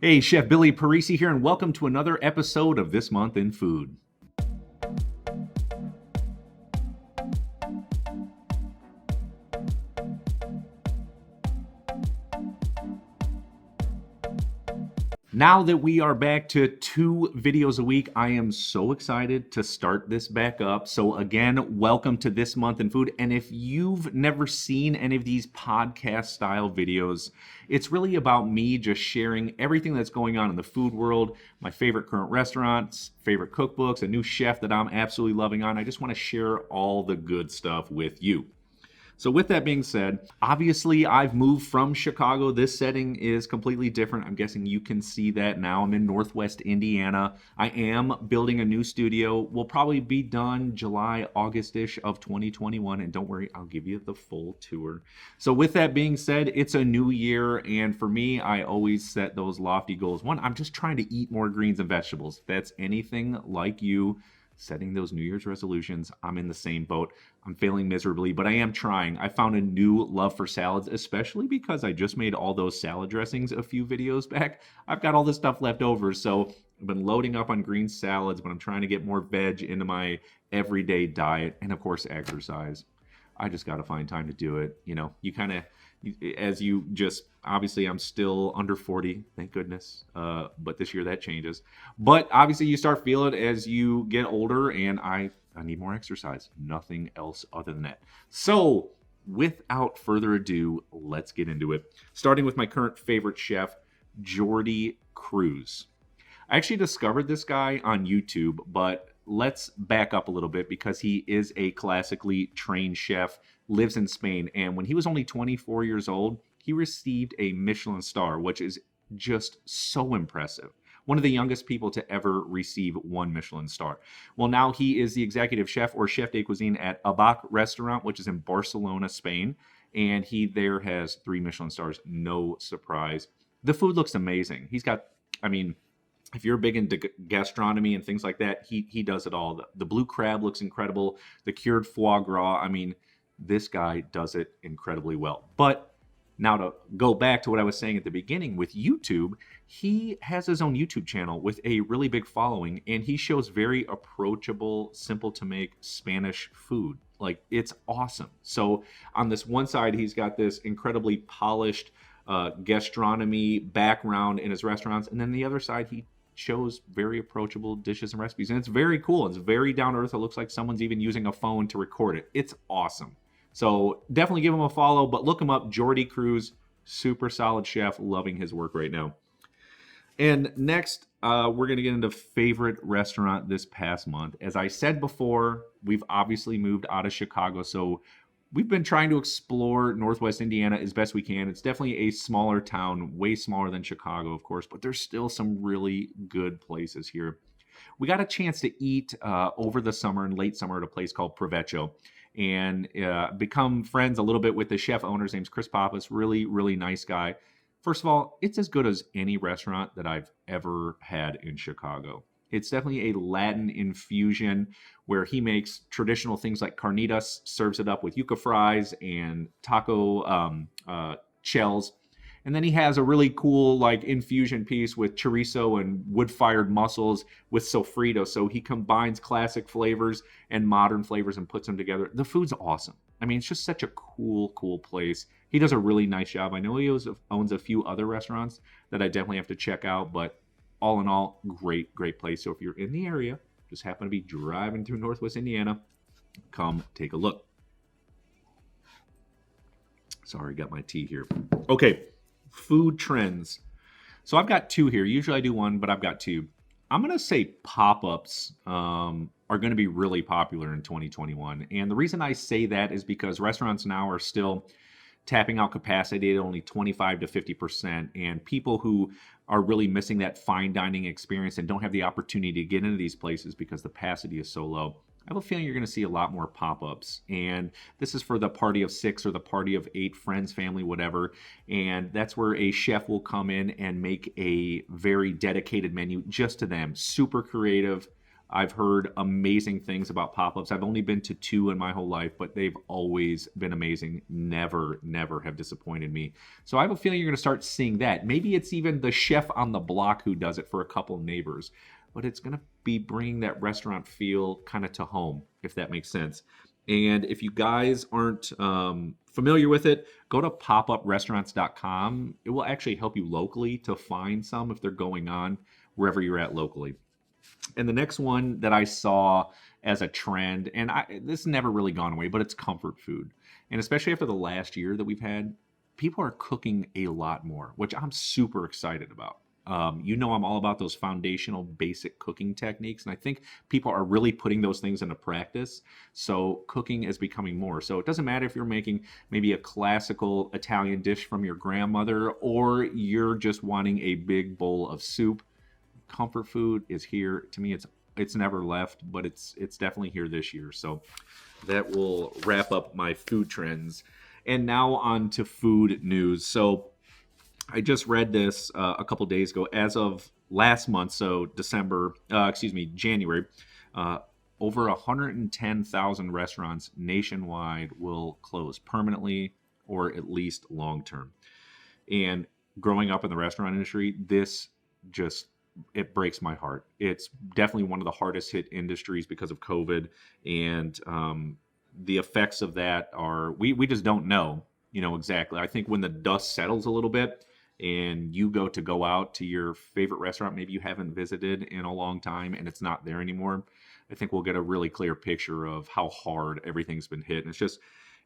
Hey, Chef Billy Parisi here, and welcome to another episode of This Month in Food. Now that we are back to 2 videos a week, I am so excited to start this back up. So again, welcome to This Month in Food. And if you've never seen any of these podcast style videos, it's really about me just sharing everything that's going on in the food world, my favorite current restaurants, favorite cookbooks, a new chef that I'm absolutely loving on. I just want to share all the good stuff with you. So with that being said, obviously I've moved from Chicago. This setting is completely different. I'm guessing you can see that now. I'm in Northwest Indiana. I am building a new studio. We'll probably be done July, August-ish of 2021. And don't worry, I'll give you the full tour. So with that being said, it's a new year. And for me, I always set those lofty goals. One, I'm just trying to eat more greens and vegetables. If that's anything like you, setting those New Year's resolutions, I'm in the same boat. I'm failing miserably, but I am trying. I found a new love for salads, especially because I just made all those salad dressings a few videos back. I've got all this stuff left over, so I've been loading up on green salads, but I'm trying to get more veg into my everyday diet, and of course, exercise. I just got to find time to do it. You know, you kind of, as you just, obviously I'm still under 40, thank goodness, but this year that changes. But obviously you start feeling it as you get older, and I need more exercise, nothing else other than that. So without further ado, let's get into it. Starting with my current favorite chef, Jordi Cruz. I actually discovered this guy on YouTube, but let's back up a little bit because he is a classically trained chef, lives in Spain, and when he was only 24 years old, he received a Michelin star, which is just so impressive. One of the youngest people to ever receive one Michelin star. Well, now he is the executive chef or chef de cuisine at Abac restaurant, which is in Barcelona, Spain, and he there has 3 Michelin stars, no surprise. The food looks amazing. He's got, I mean, if you're big into gastronomy and things like that, he does it all. The blue crab looks incredible. The cured foie gras, I mean, this guy does it incredibly well. But now to go back to what I was saying at the beginning with YouTube, he has his own YouTube channel with a really big following, and he shows very approachable, simple to make Spanish food. Like, it's awesome. So on this one side, he's got this incredibly polished gastronomy background in his restaurants, and then the other side, he shows very approachable dishes and recipes, and it's very cool. It's very down to earth. It looks like someone's even using a phone to record it. It's awesome. So definitely give him a follow, but look him up, Jordi Cruz, super solid chef, loving his work right now. And next, we're going to get into favorite restaurant this past month. As I said before, we've obviously moved out of Chicago, so we've been trying to explore Northwest Indiana as best we can. It's definitely a smaller town, way smaller than Chicago, of course, but there's still some really good places here. We got a chance to eat over the summer and late summer at a place called Provecho, and become friends a little bit with the chef owner. His name's Chris Pappas, really, really nice guy. First of all, it's as good as any restaurant that I've ever had in Chicago. It's definitely a Latin infusion where he makes traditional things like carnitas, serves it up with yuca fries and taco shells. And then he has a really cool like infusion piece with chorizo and wood-fired mussels with sofrito. So he combines classic flavors and modern flavors and puts them together. The food's awesome. I mean, it's just such a cool place. He does a really nice job. I know he owns a few other restaurants that I definitely have to check out, but all in all, great place. So if you're in the area, just happen to be driving through Northwest Indiana, come take a look. Sorry, got my tea here. Okay, food trends. So I've got 2 here. Usually I do 1, but I've got 2. I'm going to say pop-ups are going to be really popular in 2021. And the reason I say that is because restaurants now are still tapping out capacity at only 25 to 50%. And people who are really missing that fine dining experience and don't have the opportunity to get into these places because the capacity is so low, I have a feeling you're going to see a lot more pop-ups. And this is for the party of 6 or the party of 8, friends, family, whatever. And that's where a chef will come in and make a very dedicated menu just to them. Super creative. I've heard amazing things about pop-ups. I've only been to 2 in my whole life, but they've always been amazing. Never have disappointed me. So I have a feeling you're going to start seeing that. Maybe it's even the chef on the block who does it for a couple of neighbors, but it's going to be bringing that restaurant feel kind of to home, if that makes sense. And if you guys aren't familiar with it, go to popuprestaurants.com. It will actually help you locally to find some if they're going on wherever you're at locally. And the next one that I saw as a trend, and this has never really gone away, but it's comfort food. And especially after the last year that we've had, people are cooking a lot more, which I'm super excited about. I'm all about those foundational basic cooking techniques, and I think people are really putting those things into practice. So cooking is becoming more. So it doesn't matter if you're making maybe a classical Italian dish from your grandmother, or you're just wanting a big bowl of soup. Comfort food is here. To me, it's never left, but it's definitely here this year. So that will wrap up my food trends. And now on to food news. So I just read this a couple days ago. As of last month, so January, over 110,000 restaurants nationwide will close permanently or at least long term. And growing up in the restaurant industry, this just it breaks my heart. It's definitely one of the hardest hit industries because of COVID, and the effects of that are we just don't know, exactly. I think when the dust settles a little bit and you go out to your favorite restaurant, maybe you haven't visited in a long time and it's not there anymore, I think we'll get a really clear picture of how hard everything's been hit. And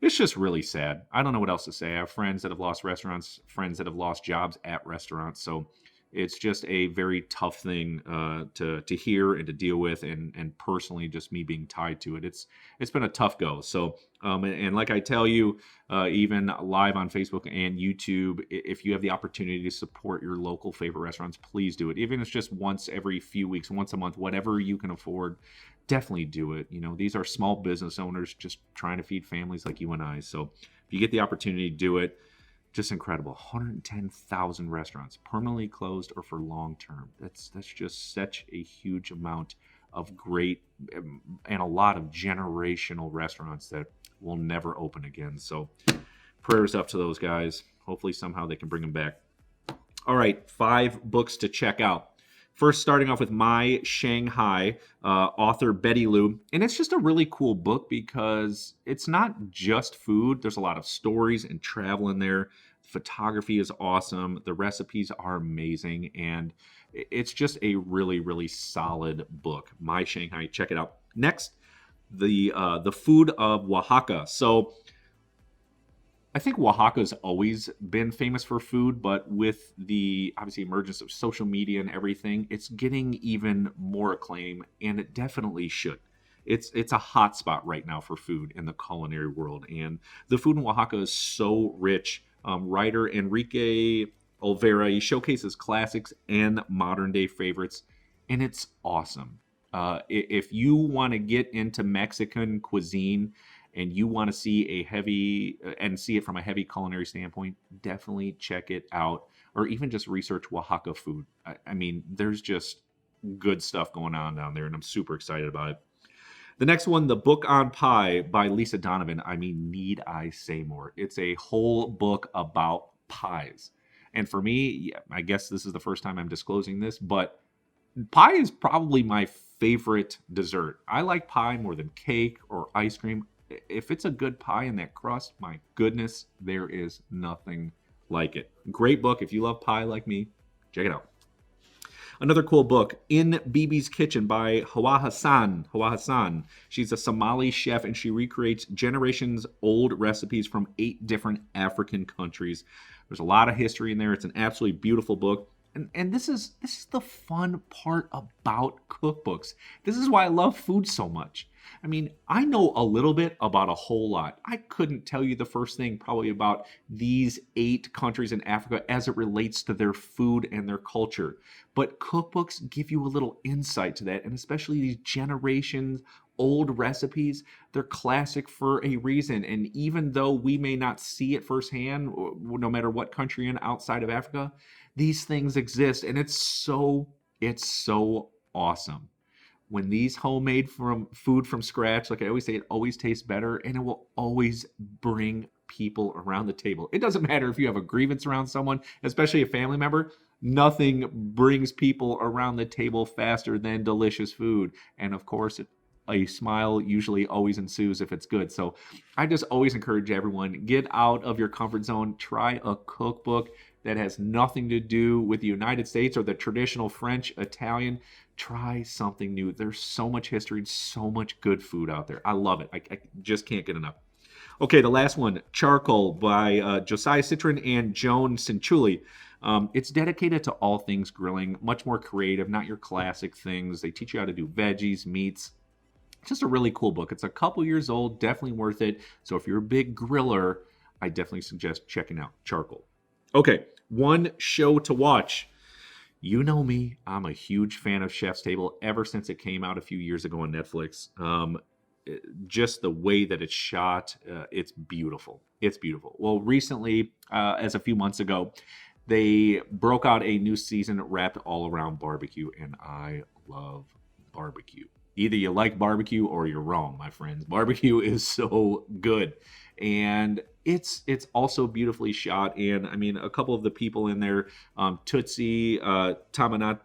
it's just really sad. I don't know what else to say. I have friends that have lost restaurants, friends that have lost jobs at restaurants. So it's just a very tough thing to hear and to deal with, and personally, just me being tied to it, it's been a tough go. So, and like I tell you, even live on Facebook and YouTube, if you have the opportunity to support your local favorite restaurants, please do it. Even if it's just once every few weeks, once a month, whatever you can afford, definitely do it. These are small business owners just trying to feed families like you and I. So if you get the opportunity to do it, just incredible. 110,000 restaurants permanently closed or for long term. That's just such a huge amount of great and a lot of generational restaurants that will never open again. So prayers up to those guys. Hopefully somehow they can bring them back. All right, 5 books to check out. First, starting off with My Shanghai, author Betty Liu. And it's just a really cool book because it's not just food. There's a lot of stories and travel in there. Photography is awesome. The recipes are amazing. And it's just a really, really solid book. My Shanghai, check it out. Next, the food of Oaxaca. So I think Oaxaca's always been famous for food, but with the obviously emergence of social media and everything, it's getting even more acclaim, and it definitely should. It's a hot spot right now for food in the culinary world, and the food in Oaxaca is so rich. Writer Enrique Olvera, he showcases classics and modern day favorites, and it's awesome. If you want to get into Mexican cuisine and you want to see see it from a heavy culinary standpoint, definitely check it out, or even just research Oaxaca food. I mean, there's just good stuff going on down there, and I'm super excited about it. The next one, The Book on Pie by Lisa Donovan. I mean, need I say more? It's a whole book about pies. And for me, I guess this is the first time I'm disclosing this, but pie is probably my favorite dessert. I like pie more than cake or ice cream. If it's a good pie in that crust, my goodness, there is nothing like it. Great book. If you love pie like me, check it out. Another cool book, In Bibi's Kitchen by Hawa Hassan. Hawa Hassan. She's a Somali chef, and she recreates generations old recipes from 8 different African countries. There's a lot of history in there. It's an absolutely beautiful book. And this is the fun part about cookbooks. This is why I love food so much. I mean, I know a little bit about a whole lot. I couldn't tell you the first thing probably about these 8 countries in Africa as it relates to their food and their culture. But cookbooks give you a little insight to that, and especially these generations old recipes, they're classic for a reason. And even though we may not see it firsthand, no matter what country you're in outside of Africa, these things exist, and it's so awesome. when these homemade from food from scratch, like I always say, it always tastes better, and it will always bring people around the table. It doesn't matter if you have a grievance around someone, especially a family member. Nothing brings people around the table faster than delicious food. And of course, a smile usually always ensues if it's good. So I just always encourage everyone, get out of your comfort zone, try a cookbook that has nothing to do with the United States or the traditional French, Italian. Try something new. There's so much history and so much good food out there. I love it. I just can't get enough. Okay, the last one, Charcoal by Josiah Citron and Joan Cinciulli. It's dedicated to all things grilling, much more creative, not your classic things. They teach you how to do veggies, meats. Just a really cool book. It's a couple years old, definitely worth it. So if you're a big griller, I definitely suggest checking out Charcoal. Okay, one show to watch. You know me, I'm a huge fan of Chef's Table ever since it came out a few years ago on Netflix. Just the way that it's shot, it's beautiful. It's beautiful. Well, recently, as a few months ago, they broke out a new season wrapped all around barbecue, and I love barbecue. Either you like barbecue or you're wrong, my friends. Barbecue is so good. And it's also beautifully shot. And I mean, a couple of the people in there, Tootsie Tomanats,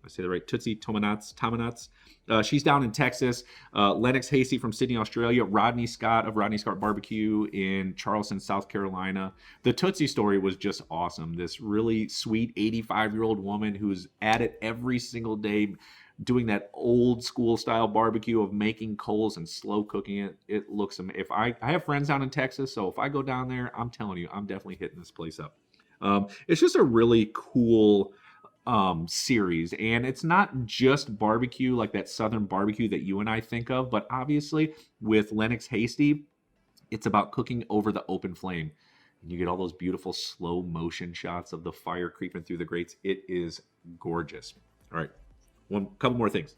I say that right, Tootsie Tomanats. She's down in Texas. Lennox Hasty from Sydney, Australia. Rodney Scott of Rodney Scott Barbecue in Charleston, South Carolina. The Tootsie story was just awesome. This really sweet 85-year-old woman who's at it every single day, doing that old school style barbecue of making coals and slow cooking it. It looks amazing. If I have friends down in Texas, so if I go down there, I'm telling you, I'm definitely hitting this place up. It's just a really cool series, and it's not just barbecue like that southern barbecue that you and I think of, but obviously with Lennox Hasty, it's about cooking over the open flame. And you get all those beautiful slow motion shots of the fire creeping through the grates. It is gorgeous. All right. Couple more things.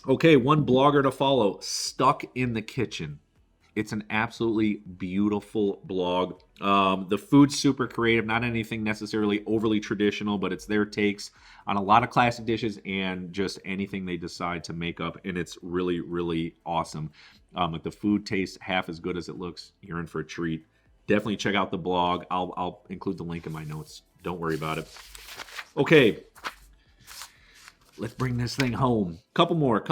Okay, one blogger to follow, Stuck in the Kitchen. It's an absolutely beautiful blog. The food's super creative, not anything necessarily overly traditional, but it's their takes on a lot of classic dishes and just anything they decide to make up, and it's really, really awesome. If the food tastes half as good as it looks, you're in for a treat. Definitely check out the blog. I'll include the link in my notes. Don't worry about it. Okay. Let's bring this thing home. Couple more.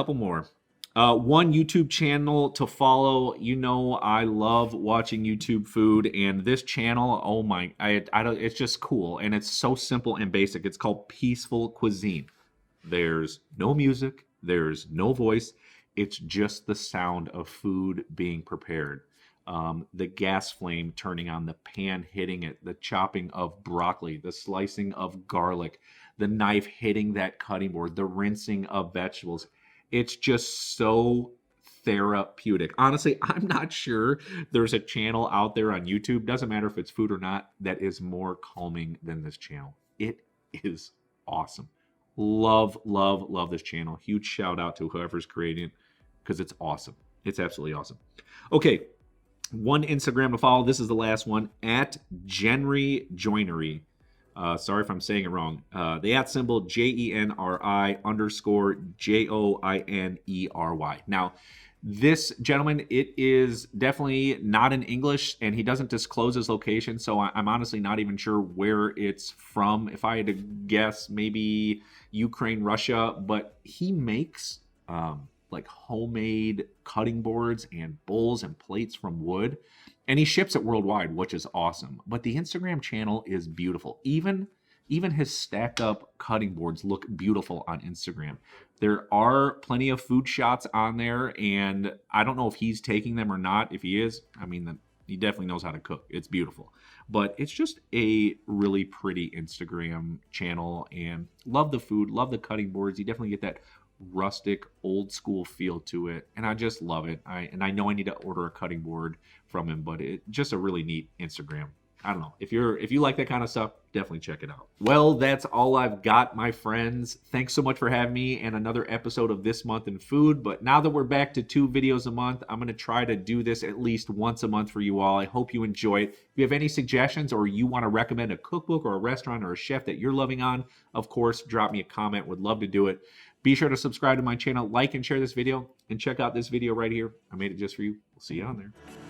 One YouTube channel to follow. You know I love watching YouTube food, and this channel, oh my, it's just cool, and it's so simple and basic. It's called Peaceful Cuisine. There's no music. There's no voice. It's just the sound of food being prepared. The gas flame turning on, the pan hitting it, the chopping of broccoli, the slicing of garlic, the knife hitting that cutting board, the rinsing of vegetables. It's just so therapeutic. Honestly, I'm not sure there's a channel out there on YouTube, doesn't matter if it's food or not, that is more calming than this channel. It is awesome. Love this channel. Huge shout out to whoever's creating it because it's awesome. It's absolutely awesome. Okay, one Instagram to follow. This is the last one, at Genry Joinery. Sorry if I'm saying it wrong. The @ symbol JENRI_JOINERY. Now, this gentleman, it is definitely not in English, and he doesn't disclose his location, so I'm honestly not even sure where it's from. If I had to guess, maybe Ukraine, Russia, but he makes like homemade cutting boards and bowls and plates from wood. And he ships it worldwide, which is awesome. But the Instagram channel is beautiful. Even his stacked up cutting boards look beautiful on Instagram. There are plenty of food shots on there, and I don't know if he's taking them or not. If he is, I mean, he definitely knows how to cook. It's beautiful. But it's just a really pretty Instagram channel, and love the food, love the cutting boards. You definitely get that rustic old school feel to it, and I just love it. I know I need to order a cutting board from him, but it's just a really neat Instagram. I don't know. If you like that kind of stuff, definitely check it out. Well, that's all I've got, my friends. Thanks so much for having me and another episode of This Month in Food. But now that we're back to 2 videos a month, I'm going to try to do this at least once a month for you all. I hope you enjoy it. If you have any suggestions or you want to recommend a cookbook or a restaurant or a chef that you're loving on, of course, drop me a comment. Would love to do it. Be sure to subscribe to my channel, like and share this video, and check out this video right here. I made it just for you. We'll see you on there.